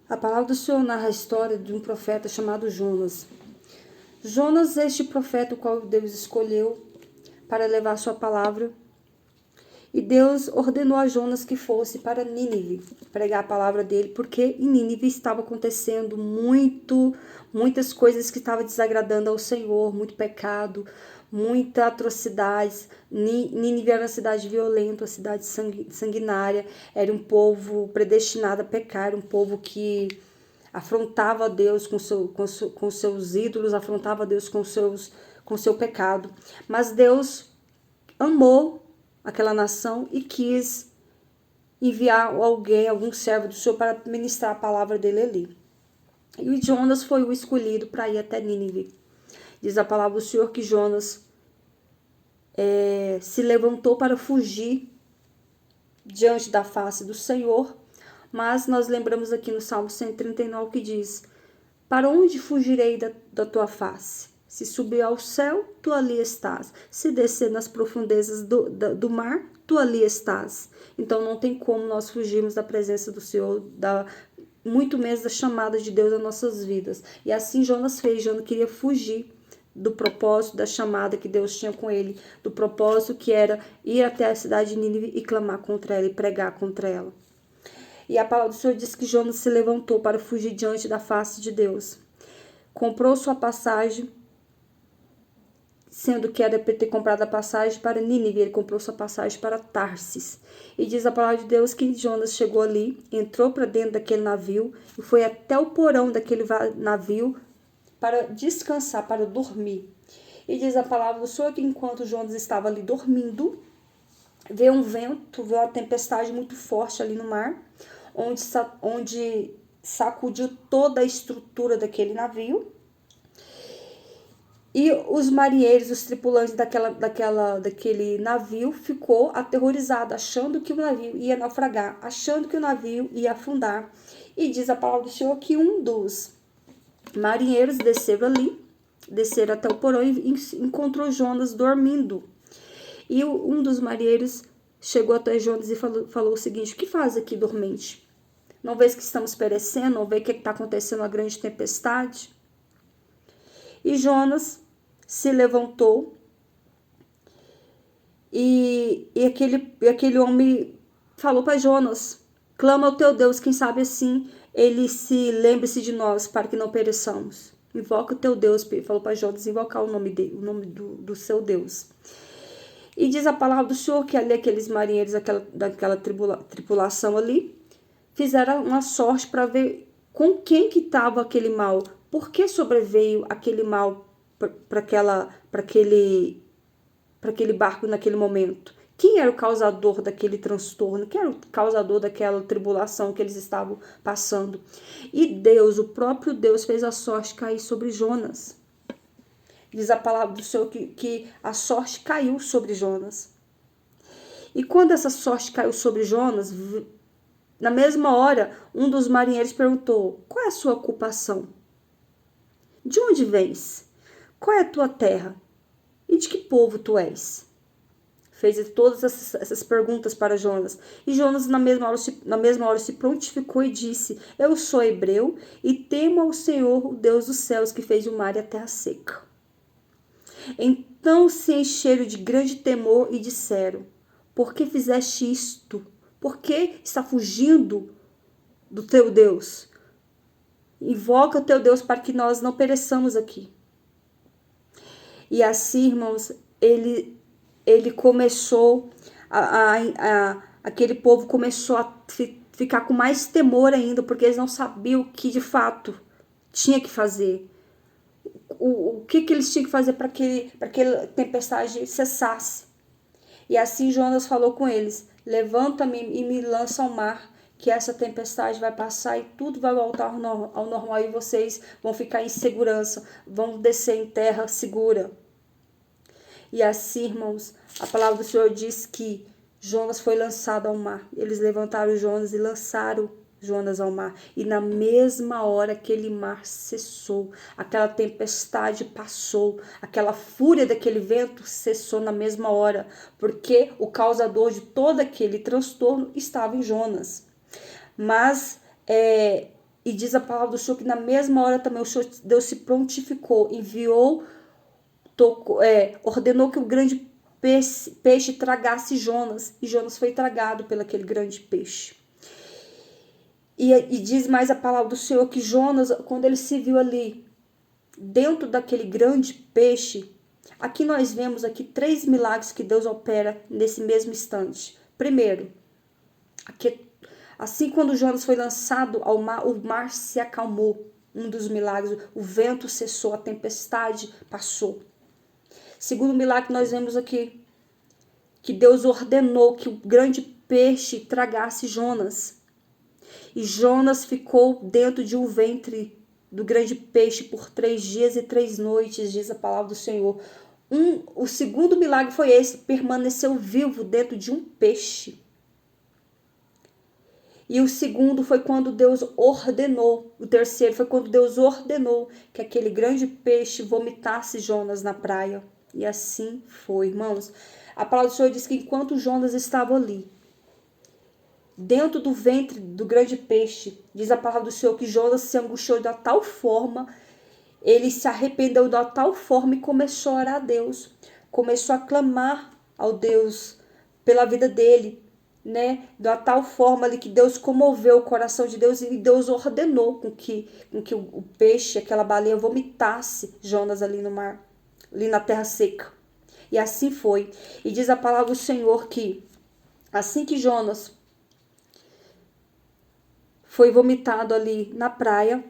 A palavra do Senhor narra a história de um profeta chamado Jonas. Jonas é este profeta o qual Deus escolheu para levar sua palavra. E Deus ordenou a Jonas que fosse para Nínive pregar a palavra dele, porque em Nínive estava acontecendo muitas coisas que estavam desagradando ao Senhor, muito pecado, muita atrocidades. Nínive era uma cidade violenta, uma cidade sanguinária, era um povo predestinado a pecar, era um povo que afrontava Deus com seus ídolos, afrontava Deus com seu pecado. Mas Deus amou aquela nação e quis enviar algum servo do Senhor para ministrar a palavra dele ali. E o Jonas foi o escolhido para ir até Nínive. Diz a palavra do Senhor que Jonas se levantou para fugir diante da face do Senhor, mas nós lembramos aqui no Salmo 139 que diz: para onde fugirei da tua face? Se subir ao céu, tu ali estás. Se descer nas profundezas do mar, tu ali estás. Então não tem como nós fugirmos da presença do Senhor, muito menos da chamada de Deus nas nossas vidas. E assim Jonas fez. Jonas queria fugir do propósito, da chamada que Deus tinha com ele, do propósito que era ir até a cidade de Nínive e clamar contra ela e pregar contra ela. E a palavra do Senhor diz que Jonas se levantou para fugir diante da face de Deus. Comprou sua passagem, sendo que era para ter comprado a passagem para Nínive, ele comprou sua passagem para Tarsis. E diz a palavra de Deus que Jonas chegou ali, entrou para dentro daquele navio e foi até o porão daquele navio para descansar, para dormir. E diz a palavra do Senhor que enquanto Jonas estava ali dormindo, veio um vento, veio uma tempestade muito forte ali no mar, onde sacudiu toda a estrutura daquele navio. E os marinheiros, os tripulantes daquele navio ficou aterrorizado, achando que o navio ia naufragar, achando que o navio ia afundar. E diz a palavra do Senhor que um dos marinheiros desceram até o porão e encontrou Jonas dormindo. E um dos marinheiros chegou até Jonas e falou o seguinte: o que faz aqui dormente? Não vês que estamos perecendo? Não vê que está acontecendo uma grande tempestade? E Jonas se levantou e aquele homem falou para Jonas: clama ao teu Deus, quem sabe assim ele se lembre-se de nós para que não pereçamos. Invoca o teu Deus, falou para Jonas invocar o nome do seu Deus. E diz a palavra do Senhor que ali aqueles marinheiros daquela tripulação ali fizeram uma sorte para ver com quem que estava aquele mal. Por que sobreveio aquele mal para aquele barco naquele momento? Quem era o causador daquele transtorno? Quem era o causador daquela tribulação que eles estavam passando? E Deus, o próprio Deus, fez a sorte cair sobre Jonas. Diz a palavra do Senhor que a sorte caiu sobre Jonas. E quando essa sorte caiu sobre Jonas, na mesma hora, um dos marinheiros perguntou: qual é a sua ocupação? De onde vens? Qual é a tua terra? E de que povo tu és? Fez todas essas perguntas para Jonas. E Jonas, na mesma hora, se prontificou e disse: eu sou hebreu e temo ao Senhor, o Deus dos céus, que fez o mar e a terra seca. Então se encheram de grande temor e disseram: por que fizeste isto? Por que está fugindo do teu Deus? Invoca o teu Deus para que nós não pereçamos aqui. E assim, irmãos, ele começou, aquele povo começou a ficar com mais temor ainda, porque eles não sabiam o que de fato tinha que fazer. O que eles tinham que fazer para que aquela tempestade cessasse. E assim Jonas falou com eles: levanta-me e me lança ao mar, que essa tempestade vai passar e tudo vai voltar ao normal e vocês vão ficar em segurança, vão descer em terra segura. E assim, irmãos, a palavra do Senhor diz que Jonas foi lançado ao mar. Eles levantaram Jonas e lançaram Jonas ao mar. E na mesma hora aquele mar cessou, aquela tempestade passou, aquela fúria daquele vento cessou na mesma hora, porque o causador de todo aquele transtorno estava em Jonas. Mas E diz a palavra do Senhor que na mesma hora também o Senhor, Deus se prontificou, enviou, ordenou que o grande peixe tragasse Jonas. E Jonas foi tragado pelo aquele grande peixe. E diz mais a palavra do Senhor que Jonas, quando ele se viu ali, dentro daquele grande peixe, aqui nós vemos aqui 3 milagres que Deus opera nesse mesmo instante. Primeiro, aqui, assim quando Jonas foi lançado ao mar, o mar se acalmou. Um dos milagres, o vento cessou, a tempestade passou. Segundo milagre que nós vemos aqui, que Deus ordenou que o grande peixe tragasse Jonas. E Jonas ficou dentro de um ventre do grande peixe por 3 dias e 3 noites, diz a palavra do Senhor. O segundo milagre foi esse, permaneceu vivo dentro de um peixe. E o segundo foi quando Deus ordenou, o terceiro foi quando Deus ordenou que aquele grande peixe vomitasse Jonas na praia. E assim foi, irmãos. A palavra do Senhor diz que enquanto Jonas estava ali, dentro do ventre do grande peixe, diz a palavra do Senhor que Jonas se angustiou de tal forma, ele se arrependeu de tal forma e começou a orar a Deus. Começou a clamar ao Deus pela vida dele, né? De tal forma ali que Deus comoveu o coração de Deus e Deus ordenou com que o peixe, aquela baleia, vomitasse Jonas ali no mar, ali na terra seca. E assim foi. E diz a palavra do Senhor que assim que Jonas foi vomitado ali na praia,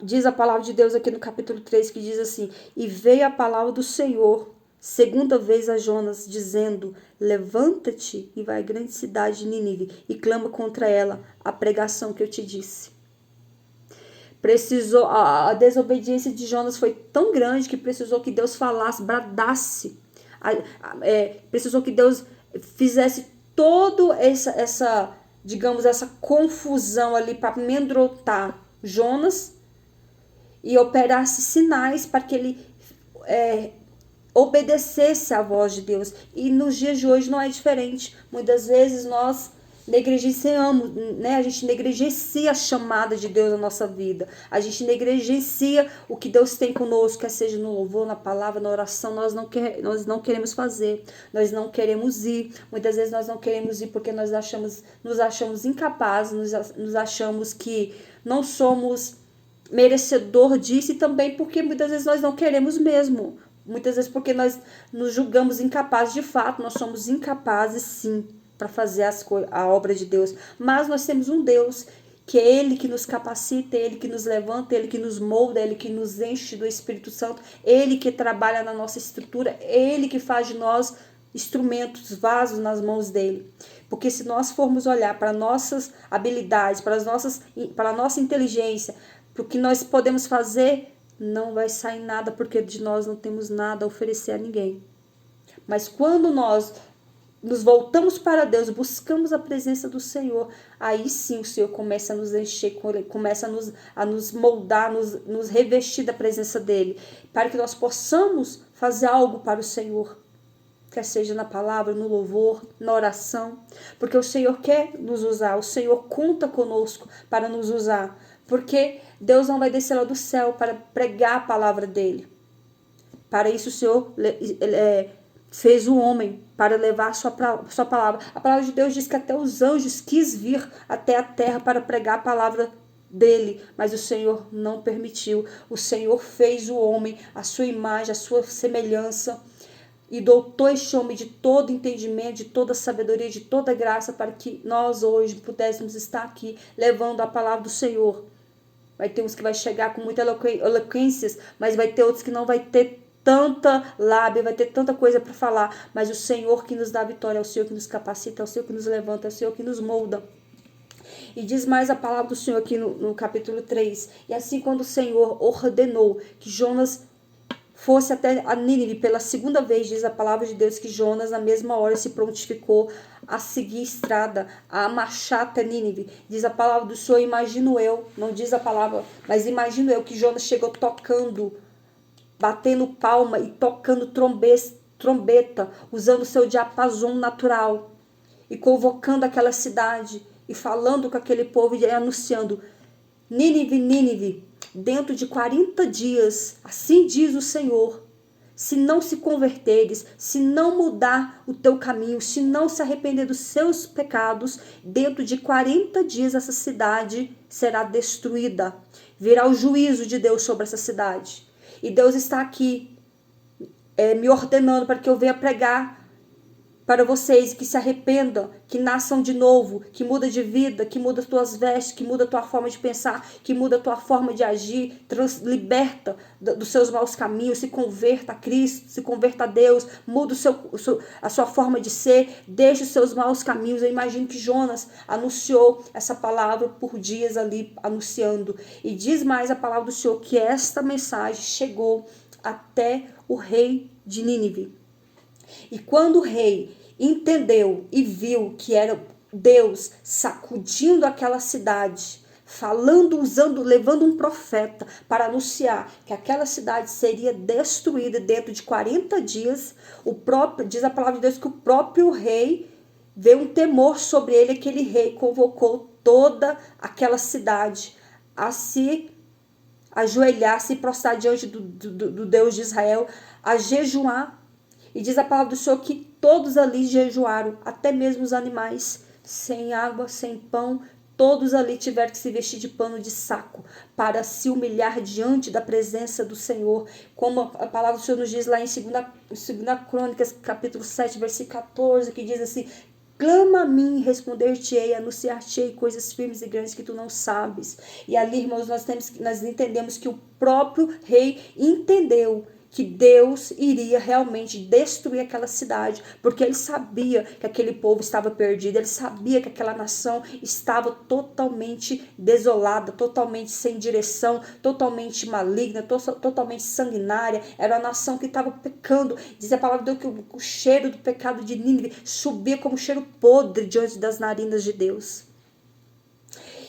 diz a palavra de Deus aqui no capítulo 3, que diz assim: e veio a palavra do Senhor segunda vez a Jonas, dizendo: levanta-te e vai à grande cidade de Nínive e clama contra ela a pregação que eu te disse. A desobediência de Jonas foi tão grande que precisou que Deus falasse, bradasse, precisou que Deus fizesse toda essa confusão ali para amedrontar Jonas e operasse sinais para que ele obedecesse à voz de Deus. E nos dias de hoje não é diferente. Muitas vezes nós negligenciamos, né? A gente negligencia a chamada de Deus na nossa vida. A gente negligencia o que Deus tem conosco, quer seja no louvor, na palavra, na oração. Nós não queremos fazer, nós não queremos ir. Muitas vezes nós não queremos ir porque nos achamos incapazes, nos achamos que não somos merecedor disso, e também porque muitas vezes nós não queremos mesmo. Muitas vezes porque nós nos julgamos incapazes. De fato, nós somos incapazes sim para fazer a obra de Deus. Mas nós temos um Deus que é Ele que nos capacita, é Ele que nos levanta, é Ele que nos molda, é Ele que nos enche do Espírito Santo, é Ele que trabalha na nossa estrutura, é Ele que faz de nós instrumentos, vasos nas mãos dEle. Porque se nós formos olhar para nossas habilidades, para a nossa inteligência, para o que nós podemos fazer, não vai sair nada, porque de nós não temos nada a oferecer a ninguém. Mas quando nós nos voltamos para Deus, buscamos a presença do Senhor, aí sim o Senhor começa a nos encher, começa a nos moldar, nos revestir da presença dEle, para que nós possamos fazer algo para o Senhor, quer seja na palavra, no louvor, na oração, porque o Senhor quer nos usar, o Senhor conta conosco para nos usar, porque Deus não vai descer lá do céu para pregar a palavra dEle. Para isso o Senhor fez o homem para levar a sua palavra. A palavra de Deus diz que até os anjos quis vir até a terra para pregar a palavra dele, mas o Senhor não permitiu. O Senhor fez o homem, a sua imagem, a sua semelhança, e dotou este homem de todo entendimento, de toda sabedoria, de toda graça, para que nós hoje pudéssemos estar aqui levando a palavra do Senhor. Vai ter uns que vai chegar com muita eloquências, mas vai ter outros que não vai ter tanta lábia, vai ter tanta coisa para falar, mas o Senhor que nos dá a vitória, é o Senhor que nos capacita, é o Senhor que nos levanta, é o Senhor que nos molda. E diz mais a palavra do Senhor aqui no capítulo 3. E assim, quando o Senhor ordenou que Jonas fosse até a Nínive pela segunda vez, diz a palavra de Deus que Jonas na mesma hora se prontificou a seguir a estrada, a marchar até Nínive. Diz a palavra do Senhor, imagino eu, não diz a palavra, mas imagino eu que Jonas chegou tocando, batendo palma e tocando trombeta, usando seu diapasão natural e convocando aquela cidade e falando com aquele povo e anunciando: Nínive, Nínive, dentro de 40 dias, assim diz o Senhor, se não se converteres, se não mudar o teu caminho, se não se arrepender dos seus pecados, dentro de 40 dias essa cidade será destruída. Virá o juízo de Deus sobre essa cidade. E Deus está aqui me ordenando para que eu venha pregar para vocês, que se arrependam, que nasçam de novo, que muda de vida, que muda as tuas vestes, que muda a tua forma de pensar, que muda a tua forma de agir, liberta dos seus maus caminhos, se converta a Cristo, se converta a Deus, muda a sua forma de ser, deixa os seus maus caminhos. Eu imagino que Jonas anunciou essa palavra por dias ali, anunciando. E diz mais a palavra do Senhor, que esta mensagem chegou até o rei de Nínive. E quando o rei entendeu e viu que era Deus sacudindo aquela cidade, falando, levando um profeta para anunciar que aquela cidade seria destruída dentro de 40 dias, diz a palavra de Deus que o próprio rei, veio um temor sobre ele, aquele rei convocou toda aquela cidade a se ajoelhar, se prostrar diante do Deus de Israel, a jejuar. E diz a palavra do Senhor que todos ali jejuaram, até mesmo os animais, sem água, sem pão, todos ali tiveram que se vestir de pano de saco para se humilhar diante da presença do Senhor. Como a palavra do Senhor nos diz lá em 2 Crônicas, capítulo 7, versículo 14, que diz assim: clama a mim, responder-te-ei, anunciar-te-ei coisas firmes e grandes que tu não sabes. E ali, irmãos, nós entendemos que o próprio rei entendeu que Deus iria realmente destruir aquela cidade, porque ele sabia que aquele povo estava perdido, ele sabia que aquela nação estava totalmente desolada, totalmente sem direção, totalmente maligna, totalmente sanguinária. Era uma nação que estava pecando. Diz a palavra de Deus que o cheiro do pecado de Nínive subia como cheiro podre diante das narinas de Deus.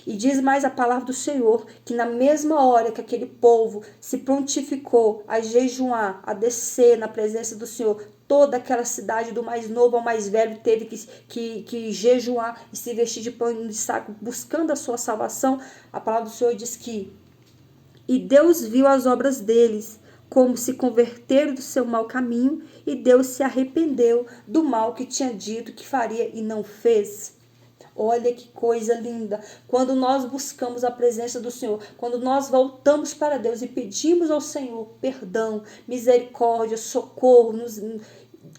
E diz mais a palavra do Senhor, que na mesma hora que aquele povo se prontificou a jejuar, a descer na presença do Senhor, toda aquela cidade, do mais novo ao mais velho, teve que jejuar e se vestir de pano de saco, buscando a sua salvação. A palavra do Senhor diz que: e Deus viu as obras deles, como se converteram do seu mau caminho, e Deus se arrependeu do mal que tinha dito que faria e não fez. Olha que coisa linda, quando nós buscamos a presença do Senhor, quando nós voltamos para Deus e pedimos ao Senhor perdão, misericórdia, socorro,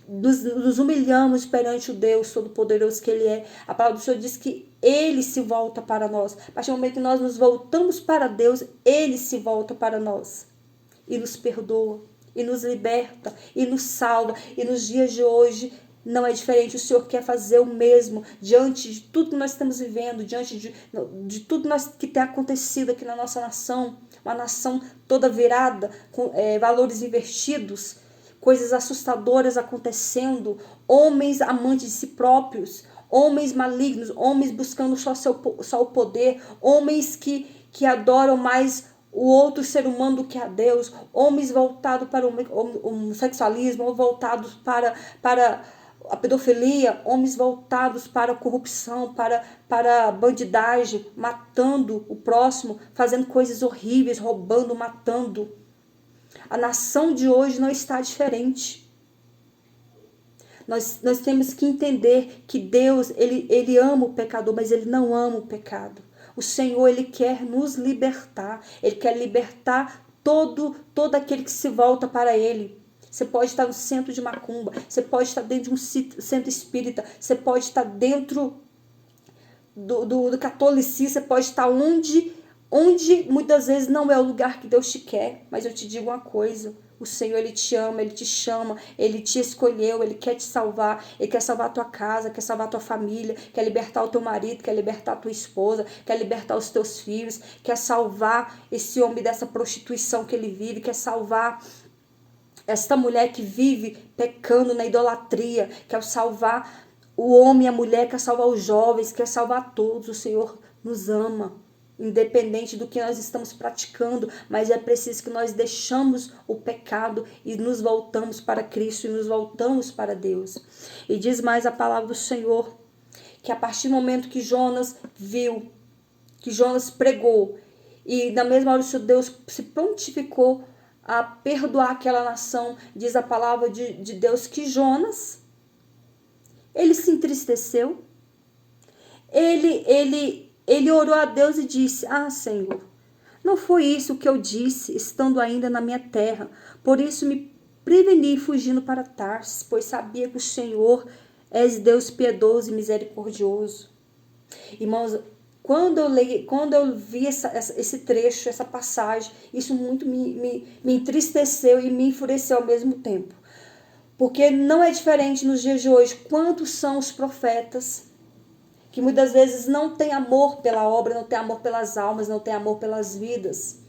nos humilhamos perante o Deus Todo-Poderoso que Ele é. A palavra do Senhor diz que Ele se volta para nós. A partir do momento que nós nos voltamos para Deus, Ele se volta para nós e nos perdoa, e nos liberta, e nos salva. E nos dias de hoje não é diferente. O Senhor quer fazer o mesmo diante de tudo que nós estamos vivendo, diante de tudo que tem acontecido aqui na nossa nação, uma nação toda virada, com valores invertidos, coisas assustadoras acontecendo, homens amantes de si próprios, homens malignos, homens buscando só o poder, homens que adoram mais o outro ser humano do que a Deus, homens voltados para o homossexualismo, ou voltados para a pedofilia, homens voltados para a corrupção, para a bandidagem, matando o próximo, fazendo coisas horríveis, roubando, matando. A nação de hoje não está diferente. Nós temos que entender que Deus, ele ama o pecador, mas Ele não ama o pecado. O Senhor, Ele quer nos libertar. Ele quer libertar todo aquele que se volta para Ele. Você pode estar no centro de macumba, você pode estar dentro de um centro espírita, você pode estar dentro do catolicismo, você pode estar onde muitas vezes não é o lugar que Deus te quer. Mas eu te digo uma coisa: o Senhor, Ele te ama, Ele te chama, Ele te escolheu, Ele quer te salvar, Ele quer salvar a tua casa, quer salvar a tua família, quer libertar o teu marido, quer libertar a tua esposa, quer libertar os teus filhos, quer salvar esse homem dessa prostituição que ele vive, quer salvar esta mulher que vive pecando na idolatria, quer salvar o homem e a mulher, quer salvar os jovens, quer salvar todos. O Senhor nos ama, independente do que nós estamos praticando, mas é preciso que nós deixamos o pecado e nos voltamos para Cristo e nos voltamos para Deus. E diz mais a palavra do Senhor, que a partir do momento que Jonas viu, que Jonas pregou, E na mesma hora o Senhor Deus se prontificou a perdoar aquela nação. Diz a palavra de Deus que Jonas, ele se entristeceu. Ele orou a Deus e disse: Ah, Senhor, não foi isso que eu disse, estando ainda na minha terra. Por isso me preveni fugindo para Tarsis, pois sabia que o Senhor és Deus piedoso e misericordioso. Irmãos, quando eu vi esse trecho, essa passagem, isso muito me entristeceu e me enfureceu ao mesmo tempo. Porque não é diferente nos dias de hoje. Quantos são os profetas que muitas vezes não têm amor pela obra, não têm amor pelas almas, não têm amor pelas vidas.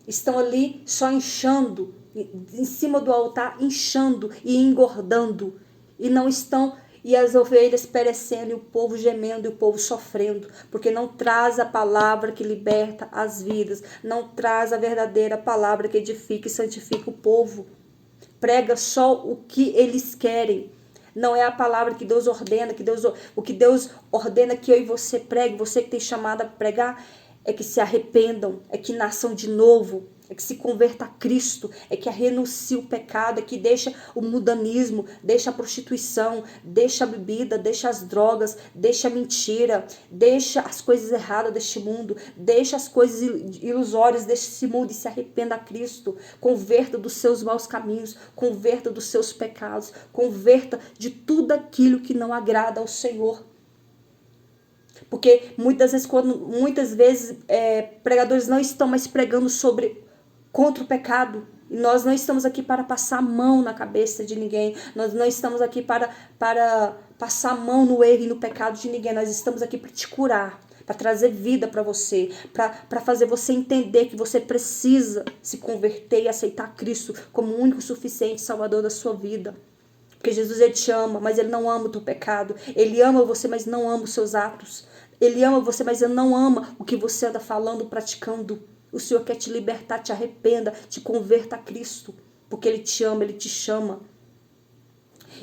Estão ali só inchando, em cima do altar, inchando e engordando. E não estão, e as ovelhas perecendo, e o povo gemendo, e o povo sofrendo. Porque não traz a palavra que liberta as vidas. Não traz a verdadeira palavra que edifica e santifica o povo. Prega só o que eles querem. Não é a palavra que Deus ordena, o que Deus ordena que eu e você pregue, você que tem chamado a pregar, é que se arrependam, é que nasçam de novo, é que se converta a Cristo, é que renuncie o pecado, é que deixa o mundanismo, deixa a prostituição, deixa a bebida, deixa as drogas, deixa a mentira, deixa as coisas erradas deste mundo, deixa as coisas ilusórias deste mundo e se arrependa a Cristo. Converta dos seus maus caminhos, converta dos seus pecados, converta de tudo aquilo que não agrada ao Senhor. Porque muitas vezes pregadores não estão mais pregando contra o pecado. E nós não estamos aqui para passar a mão na cabeça de ninguém. Nós não estamos aqui para passar a mão no erro e no pecado de ninguém. Nós estamos aqui para te curar, para trazer vida para você, para fazer você entender que você precisa se converter e aceitar Cristo como o único suficiente Salvador da sua vida. Porque Jesus, ele te ama, mas ele não ama o teu pecado. Ele ama você, mas não ama os seus atos. Ele ama você, mas ele não ama o que você anda falando, praticando. O Senhor quer te libertar, te arrependa, te converta a Cristo. Porque ele te ama, ele te chama.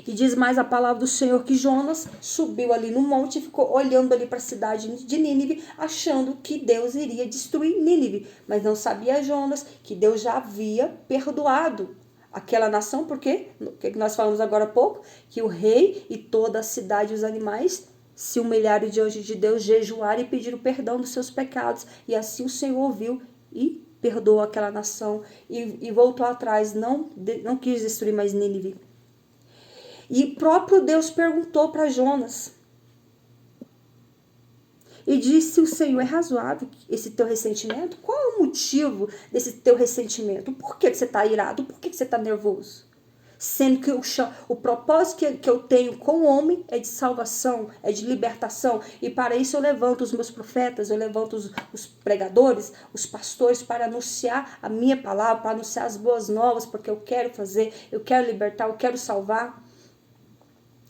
E diz mais a palavra do Senhor que Jonas subiu ali no monte e ficou olhando ali para a cidade de Nínive, achando que Deus iria destruir Nínive. Mas não sabia Jonas que Deus já havia perdoado aquela nação, porque o que nós falamos agora há pouco, que o rei e toda a cidade e os animais se humilharam diante de Deus, jejuaram e pediram perdão dos seus pecados. E assim o Senhor ouviu e perdoou aquela nação e voltou atrás, não quis destruir mais Nínive. E próprio Deus perguntou para Jonas. E disse o Senhor: é razoável esse teu ressentimento? Qual é o motivo desse teu ressentimento? Por que você está irado? Por que você está nervoso? Sendo que o propósito que eu tenho com o homem é de salvação, é de libertação. E para isso eu levanto os meus profetas, eu levanto os pregadores, os pastores, para anunciar a minha palavra, para anunciar as boas novas, porque eu quero fazer, eu quero libertar, eu quero salvar.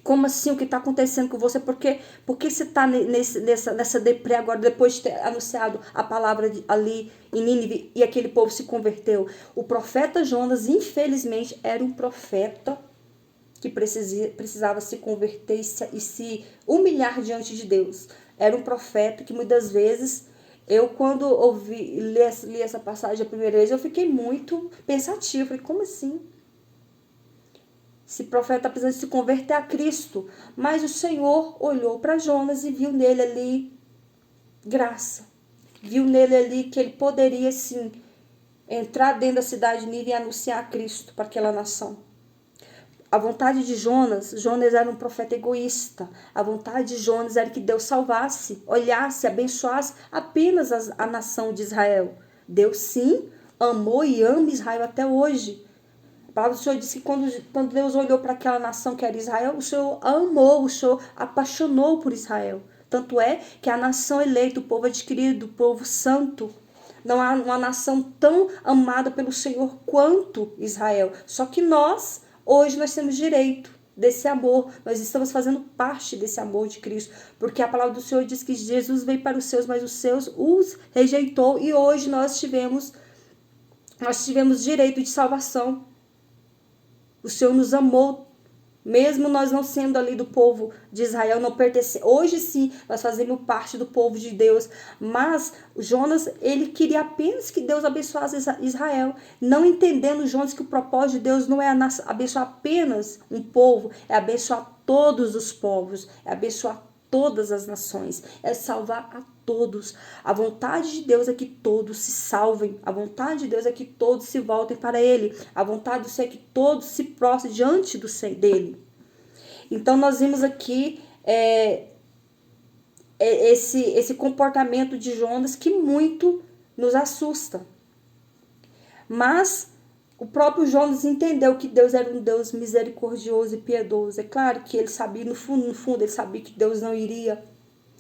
Como assim? O que está acontecendo com você? Por que você está nessa deprê agora, depois de ter anunciado a palavra ali em Nínive e aquele povo se converteu? O profeta Jonas, infelizmente, era um profeta que precisava se converter e se humilhar diante de Deus. Era um profeta que muitas vezes, quando li essa passagem a primeira vez, eu fiquei muito pensativa. Falei, como assim? Esse profeta precisa se converter a Cristo. Mas o Senhor olhou para Jonas e viu nele ali graça. Viu nele ali que ele poderia, sim, entrar dentro da cidade de Nínive e anunciar a Cristo para aquela nação. A vontade de Jonas era um profeta egoísta. A vontade de Jonas era que Deus salvasse, olhasse, abençoasse apenas a nação de Israel. Deus, sim, amou e ama Israel até hoje. A palavra do Senhor diz que quando Deus olhou para aquela nação que era Israel, o Senhor amou, o Senhor apaixonou por Israel. Tanto é que a nação eleita, o povo adquirido, o povo santo, não há uma nação tão amada pelo Senhor quanto Israel. Só que hoje nós temos direito desse amor. Nós estamos fazendo parte desse amor de Cristo. Porque a palavra do Senhor diz que Jesus veio para os seus, mas os seus os rejeitou. E hoje nós tivemos direito de salvação. O Senhor nos amou, Mesmo nós não sendo ali do povo de Israel, não pertencer. Hoje sim, nós fazemos parte do povo de Deus. Mas Jonas, ele queria apenas que Deus abençoasse Israel. Não entendendo, Jonas, que o propósito de Deus não é abençoar apenas um povo, é abençoar todos os povos, é abençoar todas as nações, é salvar a todos. A vontade de Deus é que todos se salvem. A vontade de Deus é que todos se voltem para Ele. A vontade do Senhor é que todos se prostrem diante dele. Então nós vimos aqui esse comportamento de Jonas que muito nos assusta. Mas o próprio Jonas entendeu que Deus era um Deus misericordioso e piedoso. É claro que ele sabia, no fundo, ele sabia que Deus não iria,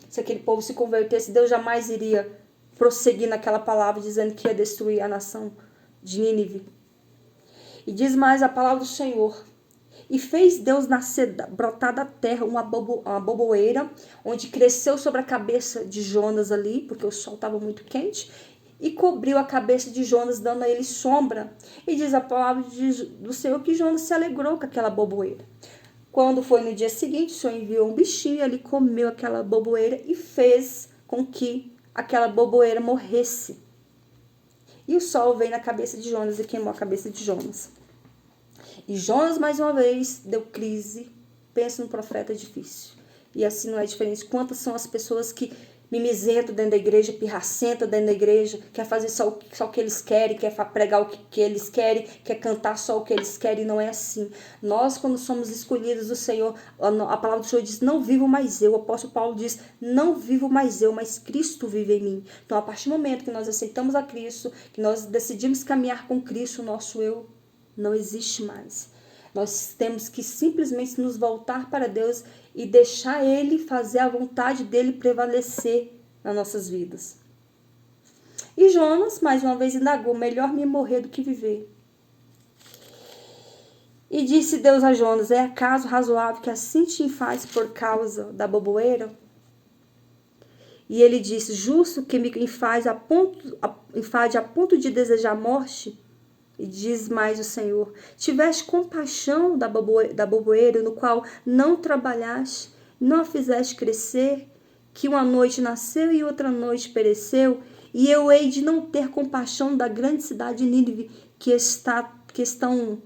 se aquele povo se convertesse, Deus jamais iria prosseguir naquela palavra, dizendo que ia destruir a nação de Nínive. E diz mais a palavra do Senhor. E fez Deus nascer, brotar da terra uma boboeira, onde cresceu sobre a cabeça de Jonas ali, porque o sol estava muito quente, e cobriu a cabeça de Jonas, dando a ele sombra. E diz a palavra do Senhor que Jonas se alegrou com aquela boboeira. Quando foi no dia seguinte, o Senhor enviou um bichinho, ele comeu aquela boboeira e fez com que aquela boboeira morresse. E o sol veio na cabeça de Jonas e queimou a cabeça de Jonas. E Jonas, mais uma vez, deu crise. Pensa no profeta difícil. E assim não é diferente. Quantas são as pessoas que mimizentam dentro da igreja, pirracentam dentro da igreja, quer fazer só o que eles querem, quer pregar o que eles querem, quer cantar só o que eles querem. Não é assim. Nós, quando somos escolhidos do Senhor, a palavra do Senhor diz, não vivo mais eu. O apóstolo Paulo diz, não vivo mais eu, mas Cristo vive em mim. Então, a partir do momento que nós aceitamos a Cristo, que nós decidimos caminhar com Cristo, o nosso eu não existe mais. Nós temos que simplesmente nos voltar para Deus e deixar Ele fazer a vontade dEle prevalecer nas nossas vidas. E Jonas, mais uma vez, indagou, melhor me morrer do que viver. E disse Deus a Jonas, é acaso razoável que assim te enfades por causa da boboeira? E ele disse, justo que me enfade a ponto de desejar a morte? E diz mais o Senhor, tiveste compaixão da boboeira, no qual não trabalhaste, não a fizeste crescer, que uma noite nasceu e outra noite pereceu, e eu hei de não ter compaixão da grande cidade de Nínive, que estão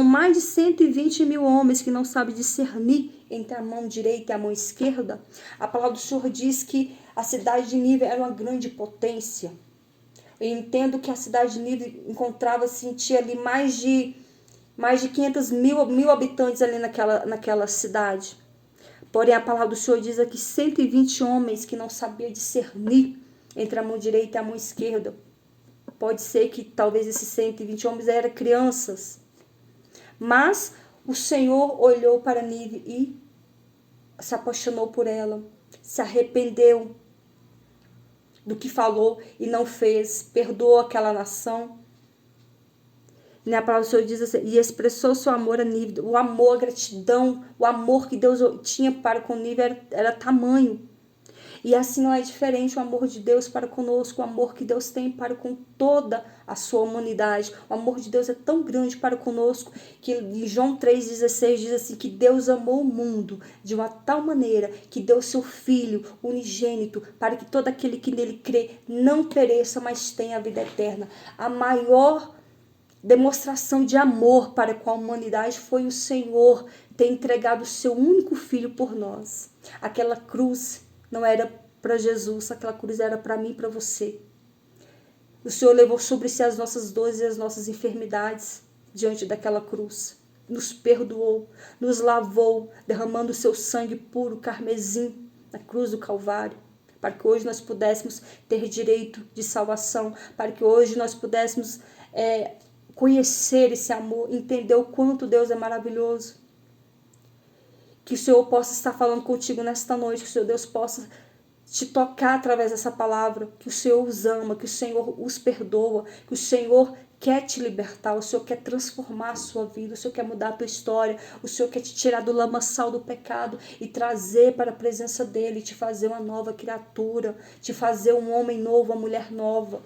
mais de 120 mil homens que não sabem discernir entre a mão direita e a mão esquerda. A palavra do Senhor diz que a cidade de Nínive era uma grande potência. Eu entendo que a cidade de Nínive tinha ali mais de 500 mil habitantes ali naquela cidade. Porém, a palavra do Senhor diz aqui 120 homens que não sabiam discernir entre a mão direita e a mão esquerda. Pode ser que talvez esses 120 homens eram crianças. Mas o Senhor olhou para Nínive e se apaixonou por ela, se arrependeu do que falou e não fez, perdoou aquela nação. E a palavra do Senhor diz assim, e expressou seu amor a Nínive, o amor, a gratidão, o amor que Deus tinha para com Nínive era tamanho. E assim não é diferente o amor de Deus para conosco, o amor que Deus tem para com toda a sua humanidade. O amor de Deus é tão grande para conosco que em João 3,16 diz assim que Deus amou o mundo de uma tal maneira que deu seu Filho unigênito para que todo aquele que nele crê não pereça, mas tenha a vida eterna. A maior demonstração de amor para com a humanidade foi o Senhor ter entregado o seu único Filho por nós. Aquela cruz não era para Jesus, aquela cruz era para mim e para você. O Senhor levou sobre si as nossas dores e as nossas enfermidades diante daquela cruz. Nos perdoou, nos lavou, derramando o seu sangue puro, carmesim, na cruz do Calvário. Para que hoje nós pudéssemos ter direito de salvação. Para que hoje nós pudéssemos conhecer esse amor, entender o quanto Deus é maravilhoso. Que o Senhor possa estar falando contigo nesta noite, que o Senhor Deus possa te tocar através dessa palavra, que o Senhor os ama, que o Senhor os perdoa, que o Senhor quer te libertar, o Senhor quer transformar a sua vida, o Senhor quer mudar a tua história, o Senhor quer te tirar do lamaçal do pecado e trazer para a presença dEle, te fazer uma nova criatura, te fazer um homem novo, uma mulher nova.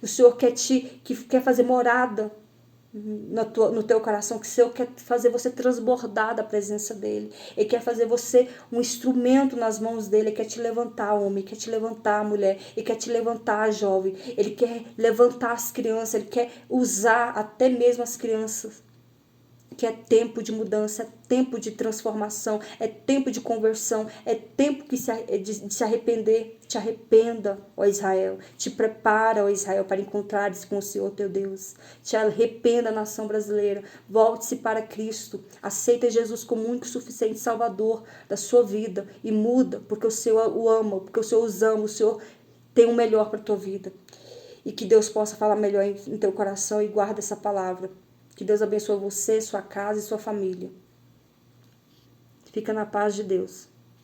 O Senhor quer fazer morada no teu coração, que o Senhor quer fazer você transbordar da presença dele. Ele quer fazer você um instrumento nas mãos dele. Ele quer te levantar, homem, quer te levantar, mulher, ele quer te levantar, jovem, ele quer levantar as crianças, ele quer usar até mesmo as crianças. Que é tempo de mudança, é tempo de transformação, é tempo de conversão, é tempo de se arrepender. Te arrependa, ó Israel. Te prepara, ó Israel, para encontrares com o Senhor teu Deus. Te arrependa, nação brasileira. Volte-se para Cristo. Aceita Jesus como único e suficiente Salvador da sua vida e muda, porque o Senhor o ama, porque o Senhor os ama, o Senhor tem o melhor para a tua vida. E que Deus possa falar melhor em teu coração e guarda essa palavra. Que Deus abençoe você, sua casa e sua família. Fica na paz de Deus.